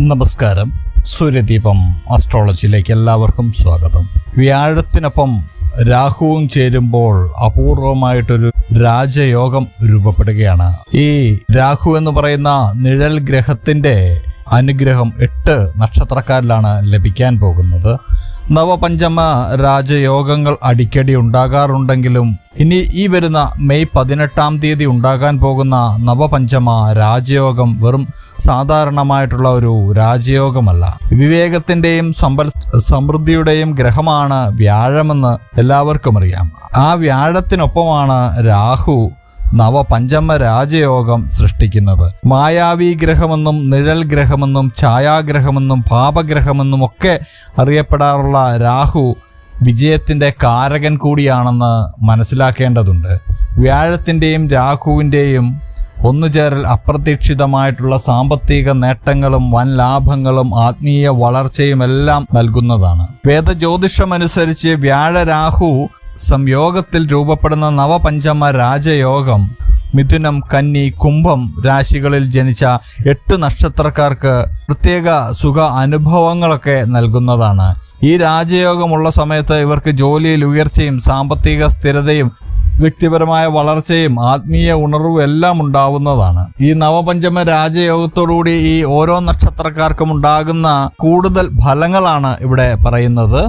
നമസ്കാരം. സൂര്യദീപം അസ്ട്രോളജിയിലേക്ക് എല്ലാവർക്കും സ്വാഗതം. വ്യാഴത്തിനൊപ്പം രാഹുവും ചേരുമ്പോൾ അപൂർവമായിട്ടൊരു രാജയോഗം രൂപപ്പെടുകയാണ്. ഈ രാഹു എന്ന് പറയുന്ന നിഴൽ ഗ്രഹത്തിന്റെ അനുഗ്രഹം 8 നക്ഷത്രക്കാരിലാണ് ലഭിക്കാൻ പോകുന്നത്. നവപഞ്ചമ രാജയോഗങ്ങൾ അടിക്കടി ഉണ്ടാകാറുണ്ടെങ്കിലും ഇനി ഈ വരുന്ന മെയ് 18-ാം തീയതി ഉണ്ടാകാൻ പോകുന്ന നവപഞ്ചമ രാജയോഗം വെറും സാധാരണമായിട്ടുള്ള ഒരു രാജയോഗമല്ല. വിവേകത്തിന്റെയും സമൃദ്ധിയുടെയും ഗ്രഹമാണ് വ്യാഴമെന്ന് എല്ലാവർക്കും അറിയാം. ആ വ്യാഴത്തിനൊപ്പമാണ് രാഹു നവപഞ്ചമ രാജയോഗം സൃഷ്ടിക്കുന്നത്. മായാവി ഗ്രഹമെന്നും നിഴൽ ഗ്രഹമെന്നും ഛായാഗ്രഹമെന്നും പാപഗ്രഹമെന്നും ഒക്കെ അറിയപ്പെടാറുള്ള രാഹു വിജയത്തിന്റെ കാരകൻ കൂടിയാണെന്ന് മനസ്സിലാക്കേണ്ടതുണ്ട്. വ്യാഴത്തിന്റെയും രാഹുവിന്റെയും ഒന്നുചേരൽ അപ്രതീക്ഷിതമായിട്ടുള്ള സാമ്പത്തിക നേട്ടങ്ങളും വൻ ലാഭങ്ങളും ആത്മീയ വളർച്ചയും എല്ലാം നൽകുന്നതാണ്. വേദജ്യോതിഷമനുസരിച്ച് വ്യാഴരാഹു സംയോഗത്തിൽ രൂപപ്പെടുന്ന നവപഞ്ചമ രാജയോഗം മിഥുനം, കന്നി, കുംഭം രാശികളിൽ ജനിച്ച 8 നക്ഷത്രക്കാർക്ക് പ്രത്യേക സുഖ അനുഭവങ്ങളൊക്കെ നൽകുന്നതാണ്. ഈ രാജയോഗമുള്ള സമയത്ത് ഇവർക്ക് ജോലിയിൽ ഉയർച്ചയും സാമ്പത്തിക സ്ഥിരതയും വ്യക്തിപരമായ വളർച്ചയും ആത്മീയ ഉണർവും എല്ലാം ഉണ്ടാവുന്നതാണ്. ഈ നവപഞ്ചമ രാജയോഗത്തോടുകൂടി ഈ ഓരോ നക്ഷത്രക്കാർക്കും ഉണ്ടാകുന്ന കൂടുതൽ ഫലങ്ങളാണ് ഇവിടെ പറയുന്നത്.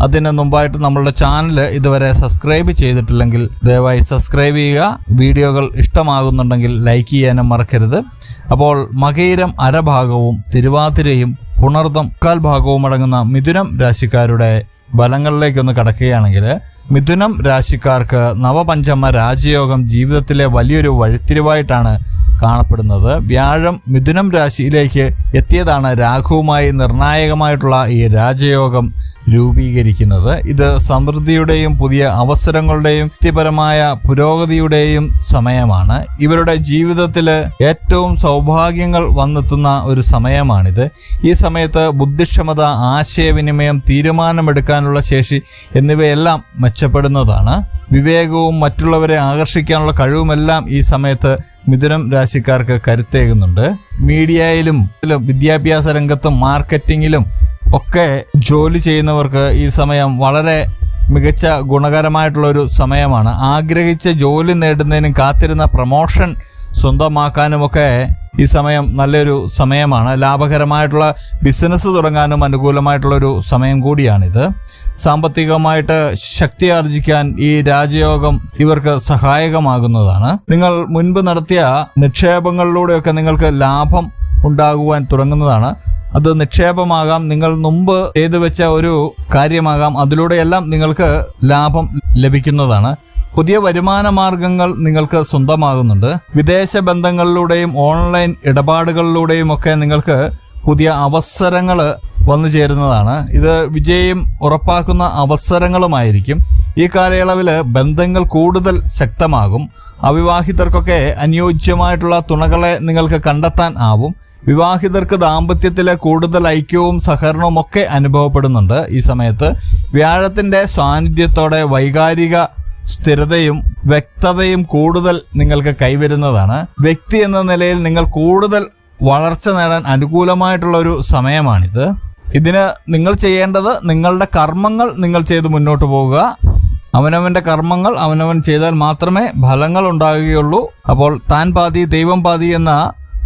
അതിന് മുമ്പായിട്ട് നമ്മളുടെ ചാനൽ ഇതുവരെ സബ്സ്ക്രൈബ് ചെയ്തിട്ടില്ലെങ്കിൽ ദയവായി സബ്സ്ക്രൈബ് ചെയ്യുക. വീഡിയോകൾ ഇഷ്ടമാകുന്നുണ്ടെങ്കിൽ ലൈക്ക് ചെയ്യാനും മറക്കരുത്. അപ്പോൾ മകയിരം അരഭാഗവും തിരുവാതിരയും പുണർദം 1/4 ഭാഗവും അടങ്ങുന്ന മിഥുനം രാശിക്കാരുടെ ഫലങ്ങളിലേക്കൊന്ന് കടക്കുകയാണെങ്കിൽ, മിഥുനം രാശിക്കാർക്ക് നവപഞ്ചമ രാജയോഗം ജീവിതത്തിലെ വലിയൊരു വഴിത്തിരിവായിട്ടാണ് കാണപ്പെടുന്നത്. വ്യാഴം മിഥുനം രാശിയിലേക്ക് എത്തിയതാണ് രാഹുവുമായി നിർണായകമായിട്ടുള്ള ഈ രാജയോഗം രൂപീകരിക്കുന്നത്. ഇത് സമൃദ്ധിയുടെയും പുതിയ അവസരങ്ങളുടെയും വ്യക്തിപരമായ പുരോഗതിയുടെയും സമയമാണ്. ഇവരുടെ ജീവിതത്തിൽ ഏറ്റവും സൗഭാഗ്യങ്ങൾ വന്നെത്തുന്ന ഒരു സമയമാണിത്. ഈ സമയത്ത് ബുദ്ധിക്ഷമത, ആശയവിനിമയം, തീരുമാനമെടുക്കാനുള്ള ശേഷി എന്നിവയെല്ലാം മെച്ചപ്പെടുന്നതാണ്. വിവേകവും മറ്റുള്ളവരെ ആകർഷിക്കാനുള്ള കഴിവുമെല്ലാം ഈ സമയത്ത് മിഥുനം രാശിക്കാർക്ക് കരുത്തേകുന്നുണ്ട്. മീഡിയയിലും വിദ്യാഭ്യാസ രംഗത്തും മാർക്കറ്റിങ്ങിലും ഒക്കെ ജോലി ചെയ്യുന്നവർക്ക് ഈ സമയം വളരെ മികച്ച ഗുണകരമായിട്ടുള്ളൊരു സമയമാണ്. ആഗ്രഹിച്ച ജോലി നേടുന്നതിനും കാത്തിരുന്ന പ്രമോഷൻ സ്വന്തമാക്കാനുമൊക്കെ ഈ സമയം നല്ലൊരു സമയമാണ്. ലാഭകരമായിട്ടുള്ള ബിസിനസ് തുടങ്ങാനും അനുകൂലമായിട്ടുള്ളൊരു സമയം കൂടിയാണിത്. സാമ്പത്തികമായിട്ട് ശക്തി ആർജിക്കാൻ ഈ രാജയോഗം ഇവർക്ക് സഹായകമാകുന്നതാണ്. നിങ്ങൾ മുൻപ് നടത്തിയ നിക്ഷേപങ്ങളിലൂടെയൊക്കെ നിങ്ങൾക്ക് ലാഭം ഉണ്ടാകുവാൻ തുടങ്ങുന്നതാണ്. അത് നിക്ഷേപമാകാം, നിങ്ങൾ മുമ്പ് ചെയ്തു വെച്ച ഒരു കാര്യമാകാം. അതിലൂടെയെല്ലാം നിങ്ങൾക്ക് ലാഭം ലഭിക്കുന്നതാണ്. പുതിയ വരുമാന മാർഗങ്ങൾ നിങ്ങൾക്ക് സ്വന്തമാകുന്നുണ്ട്. വിദേശ ബന്ധങ്ങളിലൂടെയും ഓൺലൈൻ ഇടപാടുകളിലൂടെയും ഒക്കെ നിങ്ങൾക്ക് പുതിയ അവസരങ്ങൾ വന്നു ചേരുന്നതാണ്. ഇത് വിജയം ഉറപ്പാക്കുന്ന അവസരങ്ങളുമായിരിക്കും. ഈ കാലയളവിൽ ബന്ധങ്ങൾ കൂടുതൽ ശക്തമാകും. അവിവാഹിതർക്കൊക്കെ അനുയോജ്യമായിട്ടുള്ള തുണകളെ നിങ്ങൾക്ക് കണ്ടെത്താൻ ആവും. വിവാഹിതർക്ക് ദാമ്പത്യത്തിലെ കൂടുതൽ ഐക്യവും സഹകരണവും ഒക്കെ അനുഭവപ്പെടുന്നുണ്ട്. ഈ സമയത്ത് വ്യാഴത്തിന്റെ സാന്നിധ്യത്തോടെ വൈകാരിക സ്ഥിരതയും വ്യക്തതയും കൂടുതൽ നിങ്ങൾക്ക് കൈവരുന്നതാണ്. വ്യക്തി എന്ന നിലയിൽ നിങ്ങൾ കൂടുതൽ വളർച്ച നേടാൻ അനുകൂലമായിട്ടുള്ള ഒരു സമയമാണിത്. ഇതിന് നിങ്ങൾ ചെയ്യേണ്ടത് നിങ്ങളുടെ കർമ്മങ്ങൾ നിങ്ങൾ ചെയ്ത് മുന്നോട്ട് പോവുക. അവനവന്റെ കർമ്മങ്ങൾ അവനവൻ ചെയ്താൽ മാത്രമേ ഫലങ്ങൾ ഉണ്ടാകുകയുള്ളൂ. അപ്പോൾ താൻ പാതി ദൈവം പാതി എന്ന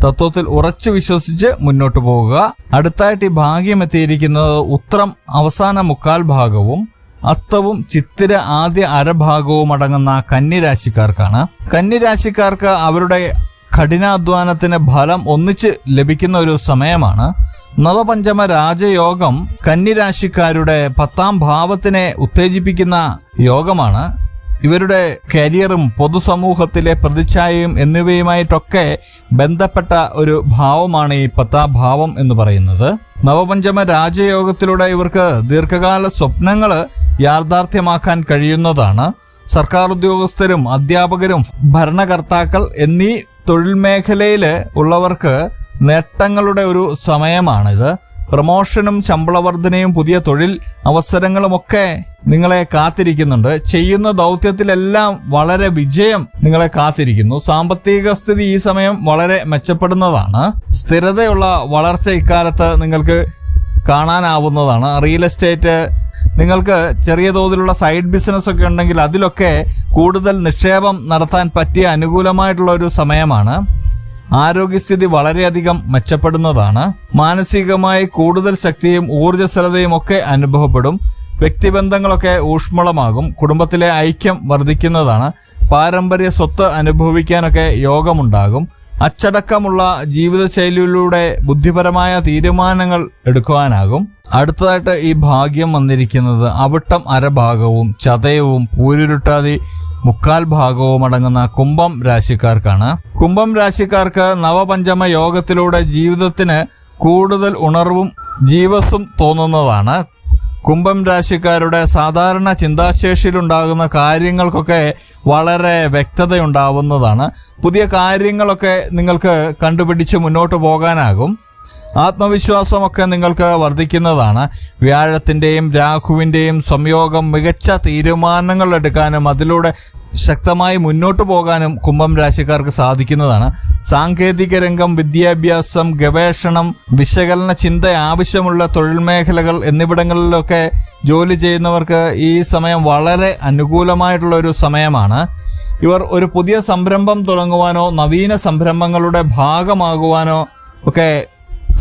തത്വത്തിൽ ഉറച്ചു വിശ്വസിച്ച് മുന്നോട്ട് പോവുക. അടുത്തായിട്ട് ഈ ഭാഗ്യം എത്തിയിരിക്കുന്നത് ഉത്രം അവസാന 1/4 ഭാഗവും അത്തവും ചിത്തിര ആദ്യ അരഭാഗവും അടങ്ങുന്ന കന്നിരാശിക്കാർക്കാണ്. കന്നിരാശിക്കാർക്ക് അവരുടെ കഠിനാധ്വാനത്തിന് ഫലം ഒന്നിച്ച് ലഭിക്കുന്ന ഒരു സമയമാണ്. നവപഞ്ചമ രാജയോഗം കന്നിരാശിക്കാരുടെ 10-ാം ഭാവത്തിനെ ഉത്തേജിപ്പിക്കുന്ന യോഗമാണ്. ഇവരുടെ കരിയറും പൊതുസമൂഹത്തിലെ പ്രതിച്ഛായയും എന്നിവയുമായിട്ടൊക്കെ ബന്ധപ്പെട്ട ഒരു ഭാവമാണ് ഈ 10-ാം ഭാവം എന്ന് പറയുന്നത്. നവപഞ്ചമ രാജയോഗത്തിലൂടെ ഇവർക്ക് ദീർഘകാല സ്വപ്നങ്ങൾ യാഥാർത്ഥ്യമാക്കാൻ കഴിയുന്നതാണ്. സർക്കാർ ഉദ്യോഗസ്ഥരും അധ്യാപകരും ഭരണകർത്താക്കൾ എന്നീ തൊഴിൽ മേഖലയിൽ ഉള്ളവർക്ക് നേട്ടങ്ങളുടെ ഒരു സമയമാണിത്. പ്രമോഷനും ശമ്പള വർധനയും പുതിയ തൊഴിൽ അവസരങ്ങളുമൊക്കെ നിങ്ങളെ കാത്തിരിക്കുന്നുണ്ട്. ചെയ്യുന്ന ദൗത്യത്തിലെല്ലാം വളരെ വിജയം നിങ്ങളെ കാത്തിരിക്കുന്നു. സാമ്പത്തിക സ്ഥിതി ഈ സമയം വളരെ മെച്ചപ്പെടുന്നതാണ്. സ്ഥിരതയുള്ള വളർച്ച ഇക്കാലത്ത് നിങ്ങൾക്ക് കാണാനാവുന്നതാണ്. റിയൽ എസ്റ്റേറ്റ്, നിങ്ങൾക്ക് ചെറിയ തോതിലുള്ള സൈഡ് ബിസിനസ് ഒക്കെ ഉണ്ടെങ്കിൽ അതിലൊക്കെ കൂടുതൽ നിക്ഷേപം നടത്താൻ പറ്റിയ അനുകൂലമായിട്ടുള്ള ഒരു സമയമാണ്. ആരോഗ്യസ്ഥിതി വളരെയധികം മെച്ചപ്പെടുന്നതാണ്. മാനസികമായി കൂടുതൽ ശക്തിയും ഊർജ്ജസ്വലതയും ഒക്കെ അനുഭവപ്പെടും. വ്യക്തിബന്ധങ്ങളൊക്കെ ഊഷ്മളമാകും. കുടുംബത്തിലെ ഐക്യം വർദ്ധിക്കുന്നതാണ്. പാരമ്പര്യ സ്വത്ത് അനുഭവിക്കാനൊക്കെ യോഗമുണ്ടാകും. അച്ചടക്കമുള്ള ജീവിതശൈലിയിലൂടെ ബുദ്ധിപരമായ തീരുമാനങ്ങൾ എടുക്കുവാനാകും. അടുത്തതായിട്ട് ഈ ഭാഗ്യം വന്നിരിക്കുന്നത് അവിട്ടം അരഭാഗവും ചതയവും പൂരുരുട്ടാതി മുക്കാൽ ഭാഗവും അടങ്ങുന്ന കുംഭം രാശിക്കാർക്കാണ്. കുംഭം രാശിക്കാർക്ക് നവപഞ്ചമ യോഗത്തിലൂടെ ജീവിതത്തിന് കൂടുതൽ ഉണർവും ജീവസും തോന്നുന്നതാണ്. കുംഭം രാശിക്കാരുടെ സാധാരണ ചിന്താശേഷിയിലുണ്ടാകുന്ന കാര്യങ്ങൾക്കൊക്കെ വളരെ വ്യക്തതയുണ്ടാവുന്നതാണ്. പുതിയ കാര്യങ്ങളൊക്കെ നിങ്ങൾക്ക് കണ്ടുപിടിച്ച് മുന്നോട്ട് പോകാനാകും. ആത്മവിശ്വാസമൊക്കെ നിങ്ങൾക്ക് വർദ്ധിക്കുന്നതാണ്. വ്യാഴത്തിൻ്റെയും രാഹുവിൻ്റെയും സംയോഗം മികച്ച തീരുമാനങ്ങൾ എടുക്കാനും അതിലൂടെ ശക്തമായി മുന്നോട്ട് പോകാനും കുംഭം രാശിക്കാർക്ക് സാധിക്കുന്നതാണ്. സാങ്കേതിക രംഗം, വിദ്യാഭ്യാസം, ഗവേഷണം, വിശകലന ചിന്ത ആവശ്യമുള്ള തൊഴിൽ മേഖലകൾ എന്നിവിടങ്ങളിലൊക്കെ ജോലി ചെയ്യുന്നവർക്ക് ഈ സമയം വളരെ അനുകൂലമായിട്ടുള്ള ഒരു സമയമാണ്. ഇവർ ഒരു പുതിയ സംരംഭം തുടങ്ങുവാനോ നവീന സംരംഭങ്ങളുടെ ഭാഗമാകുവാനോ ഒക്കെ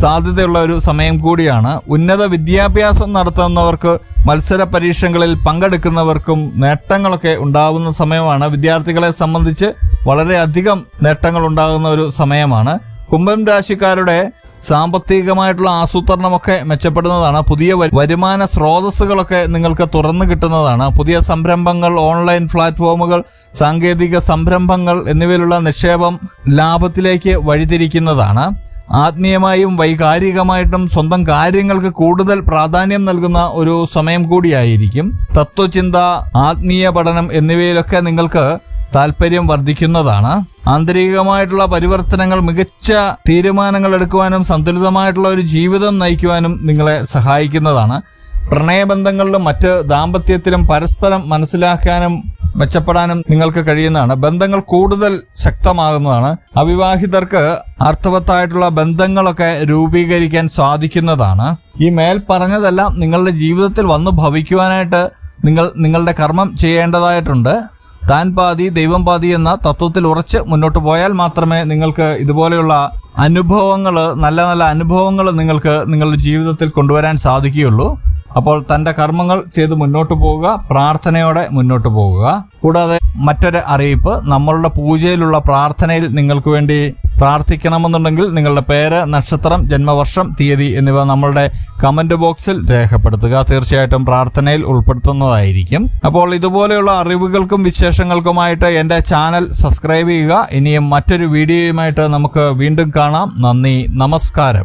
സാധ്യതയുള്ള ഒരു സമയം കൂടിയാണ്. ഉന്നത വിദ്യാഭ്യാസം നടത്തുന്നവർക്ക്, മത്സര പരീക്ഷകളിൽ പങ്കെടുക്കുന്നവർക്കും നേട്ടങ്ങളൊക്കെ ഉണ്ടാകുന്ന സമയമാണ്. വിദ്യാർത്ഥികളെ സംബന്ധിച്ച് വളരെയധികം നേട്ടങ്ങൾ ഉണ്ടാകുന്ന ഒരു സമയമാണ്. കുംഭം രാശിക്കാരുടെ സാമ്പത്തികമായിട്ടുള്ള ആസൂത്രണമൊക്കെ മെച്ചപ്പെടുന്നതാണ്. പുതിയ വരുമാന സ്രോതസ്സുകളൊക്കെ നിങ്ങൾക്ക് തുറന്നു കിട്ടുന്നതാണ്. പുതിയ സംരംഭങ്ങൾ, ഓൺലൈൻ പ്ലാറ്റ്ഫോമുകൾ, സാങ്കേതിക സംരംഭങ്ങൾ എന്നിവയിലുള്ള നിക്ഷേപം ലാഭത്തിലേക്ക് വഴിതിരിക്കുന്നതാണ്. ആത്മീയമായും വൈകാരികമായിട്ടും സ്വന്തം കാര്യങ്ങൾക്ക് കൂടുതൽ പ്രാധാന്യം നൽകുന്ന ഒരു സമയം കൂടിയായിരിക്കും. തത്വചിന്ത, ആത്മീയ പഠനം എന്നിവയിലൊക്കെ നിങ്ങൾക്ക് താല്പര്യം വർദ്ധിക്കുന്നതാണ്. ആന്തരികമായിട്ടുള്ള പരിവർത്തനങ്ങൾ, മികച്ച തീരുമാനങ്ങൾ എടുക്കുവാനും സന്തുലിതമായിട്ടുള്ള ഒരു ജീവിതം നയിക്കുവാനും നിങ്ങളെ സഹായിക്കുന്നതാണ്. പ്രണയബന്ധങ്ങളിലും മറ്റ് ദാമ്പത്യത്തിലും പരസ്പരം മനസ്സിലാക്കാനും മെച്ചപ്പെടാനും നിങ്ങൾക്ക് കഴിയുന്നതാണ്. ബന്ധങ്ങൾ കൂടുതൽ ശക്തമാകുന്നതാണ്. അവിവാഹിതർക്ക് അർത്ഥവത്തായിട്ടുള്ള ബന്ധങ്ങളൊക്കെ രൂപീകരിക്കാൻ സാധിക്കുന്നതാണ്. ഈ മേൽ പറഞ്ഞതെല്ലാം നിങ്ങളുടെ ജീവിതത്തിൽ വന്നു ഭവിക്കുവാനായിട്ട് നിങ്ങളുടെ കർമ്മം ചെയ്യേണ്ടതായിട്ടുണ്ട്. താൻ പാതി ദൈവം പാതി എന്ന തത്വത്തിൽ ഉറച്ച് മുന്നോട്ട് പോയാൽ മാത്രമേ നിങ്ങൾക്ക് ഇതുപോലെയുള്ള അനുഭവങ്ങൾ, നല്ല നല്ല അനുഭവങ്ങൾ നിങ്ങൾക്ക് നിങ്ങളുടെ ജീവിതത്തിൽ കൊണ്ടുവരാൻ സാധിക്കുകയുള്ളൂ. അപ്പോൾ തൻ്റെ കർമ്മങ്ങൾ ചെയ്ത് മുന്നോട്ട് പോവുക, പ്രാർത്ഥനയോടെ മുന്നോട്ട് പോവുക. കൂടാതെ മറ്റൊരു അറിയിപ്പ്, നമ്മളുടെ പൂജയിലുള്ള പ്രാർത്ഥനയിൽ നിങ്ങൾക്ക് വേണ്ടി പ്രാർത്ഥിക്കണമെന്നുണ്ടെങ്കിൽ നിങ്ങളുടെ പേര്, നക്ഷത്രം, ജന്മവർഷം, തീയതി എന്നിവ നമ്മളുടെ കമന്റ് ബോക്സിൽ രേഖപ്പെടുത്തുക. തീർച്ചയായിട്ടും പ്രാർത്ഥനയിൽ ഉൾപ്പെടുത്തുന്നതായിരിക്കും. അപ്പോൾ ഇതുപോലെയുള്ള അറിവുകൾക്കും വിശേഷങ്ങൾക്കുമായിട്ട് എൻ്റെ ചാനൽ സബ്സ്ക്രൈബ് ചെയ്യുക. ഇനിയും മറ്റൊരു വീഡിയോയുമായിട്ട് നമുക്ക് വീണ്ടും കാണാം. നന്ദി, നമസ്കാരം.